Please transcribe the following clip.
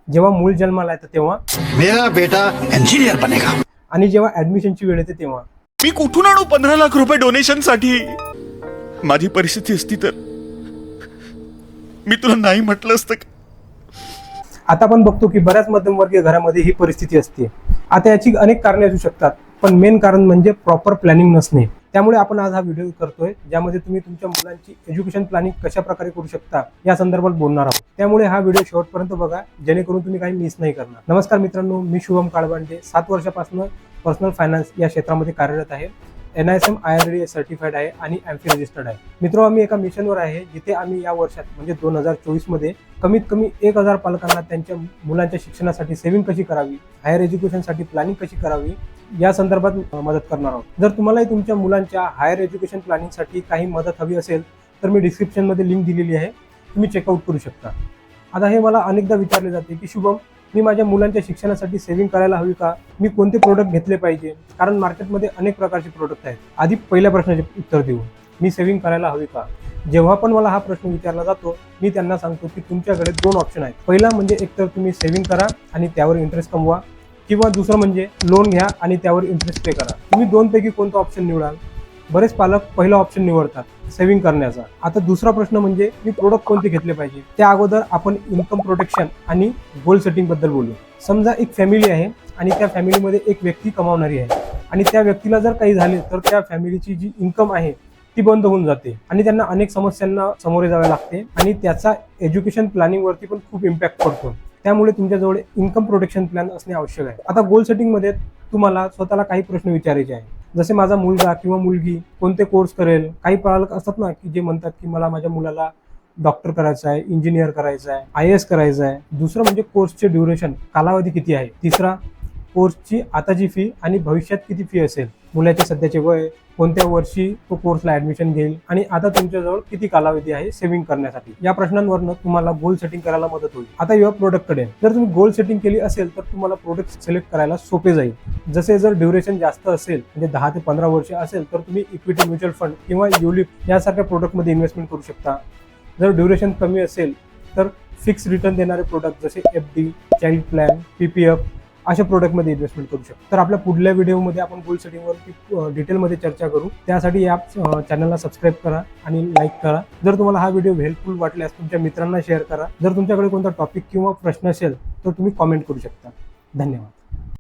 जेव्हा मूल जन्माला येतं तेव्हा, मेरा बेटा इंजीनियर बनेगा, आणि जेव्हा ऍडमिशनची वेळ येते तेव्हा. मी कुठून आणू 15 लाख रुपये डोनेशन साठी? माझी परिस्थिती असती तर मी तुला नाही म्हटलं असतं का? आता आपण बघतो की बऱ्याच मध्यमवर्गीय घरामध्ये ही परिस्थिती असते. आता याची अनेक कारणे असू शकतात, पण मेन कारण म्हणजे प्रॉपर प्लॅनिंग नसणे. त्यामुळे आपण आज हा व्हिडिओ करतोय, ज्यामध्ये तुम्ही तुमच्या मुलांची एज्युकेशन प्लॅनिंग कशा प्रकारे करू शकता या संदर्भात बोलणार आहोत. त्यामुळे हा व्हिडिओ शेवटपर्यंत बघा, जेणेकरून तुम्ही काही मिस नाही करणार. नमस्कार मित्रांनो, मी शुभम काळबांडे 7 वर्षापासून पर्सनल फायनान्स या क्षेत्रामध्ये कार्यरत आहे. NISM IRDA सर्टिफाईड आहे आणि AMFI रजिस्टर्ड आहे. मित्र, आम्ही एका मिशनवर आहे, जिथे आम्ही या वर्षात म्हणजे 2024 मध्ये कमीत कमी 1000 पालकांना त्यांच्या मुलांच्या शिक्षणासाठी सेव्हिंग कशी करावी, हायर एज्युकेशनसाठी प्लॅनिंग कशी करावी या संदर्भात मदत करणार आहोत. जर तुम्हालाही तुमच्या मुलांच्या हायर एज्युकेशन प्लॅनिंगसाठी काही मदत हवी असेल तर मी डिस्क्रिप्शनमध्ये लिंक दिलेली आहे, तुम्ही चेकआउट करू शकता. आता हे मला अनेकदा विचारले जाते की शुभम, मी माझ्या मुलांच्या शिक्षणासाठी सेव्हिंग करायला हवी का? मी कोणते प्रोडक्ट घेतले पाहिजे? कारण मार्केटमध्ये अनेक प्रकारचे प्रोडक्ट आहेत. आधी पहिल्या प्रश्नाचे उत्तर देऊ, मी सेव्हिंग करायला हवी का? जेव्हा पण मला हा प्रश्न विचारला जातो, मी त्यांना सांगतो की तुमच्याकडे 2 ऑप्शन आहेत. पहिला म्हणजे एकतर तुम्ही सेव्हिंग करा आणि त्यावर इंटरेस्ट कमवा, किंवा दुसरं म्हणजे लोन घ्या आणि त्यावर इंटरेस्ट पे करा. तुम्ही 2 पैकी कोणता ऑप्शन निवडाल? बरेच पालक पहिला ऑप्शन निवडतात, सेव्हिंग करण्याचा. आता दुसरा प्रश्न म्हणजे मी प्रोडक्ट कोणते घेतले पाहिजे. त्या अगोदर आपण इन्कम प्रोटेक्शन आणि गोल सेटिंग बद्दल बोलू. समजा एक फॅमिली आहे आणि त्या फॅमिलीमध्ये एक व्यक्ती कमावणारी आहे, आणि त्या व्यक्तीला जर काही झाले तर त्या फॅमिलीची जी इन्कम आहे ती बंद होऊन जाते आणि त्यांना अनेक समस्यांना सामोरे जावे लागते, आणि त्याचा एज्युकेशन प्लॅनिंग वरती पण खूप इम्पॅक्ट पडतो. त्यामुळे तुमच्याजवळ इन्कम प्रोटेक्शन प्लॅन असणे आवश्यक आहे. आता गोल सेटिंग मध्ये तुम्हाला स्वतःला काही प्रश्न विचारायचे आहे, जसे माझा मुलगा किंवा मुलगी कोणते कोर्स करेल. काही पालक असतात ना की जे म्हणतात की मला माझ्या मुलाला डॉक्टर करायचं आहे, इंजिनियर करायचं आहे, IAS करायचं आहे. दुसरं म्हणजे कोर्सचे ड्युरेशन, कालावधी किती आहे. तिसरा, कोर्सची आताची फी आणि भविष्यात किती फी असेल. मुलाचे सध्याचे वय, कोणत्या वर्षी तो कोर्सला ऍडमिशन घेईल, आणि आता तुमच्याजवळ किती कालावधी आहे सेव्हिंग करण्यासाठी. या प्रश्नांवरनं तुम्हाला गोल सेटिंग करायला मदत होईल. आता या प्रोडक्टकडे जर तुम्ही गोल सेटिंग केली असेल तर तुम्हाला प्रोडक्ट सिलेक्ट करायला सोपे जाईल. जसे जर ड्युरेशन जास्त असेल, म्हणजे 10 ते 15 वर्ष असेल, तर तुम्ही इक्विटी म्युच्युअल फंड किंवा युलिप यासारख्या प्रोडक्टमध्ये इन्व्हेस्टमेंट करू शकता. जर ड्युरेशन कमी असेल तर फिक्स रिटर्न देणारे प्रोडक्ट जसे FD, चाइल्ड प्लॅन, PPF अशा प्रोडक्टमध्ये इन्व्हेस्टमेंट करू शकतो. तर आपल्या पुढल्या व्हिडिओमध्ये आपण गोल सेटिंगवर डिटेलमध्ये चर्चा करू. त्यासाठी या चॅनलला सबस्क्राईब करा आणि लाईक करा. जर तुम्हाला हा व्हिडिओ हेल्पफुल वाटल्यास तुमच्या मित्रांना शेअर करा. जर तुमच्याकडे कोणता टॉपिक किंवा प्रश्न असेल तर तुम्ही कॉमेंट करू शकता. धन्यवाद.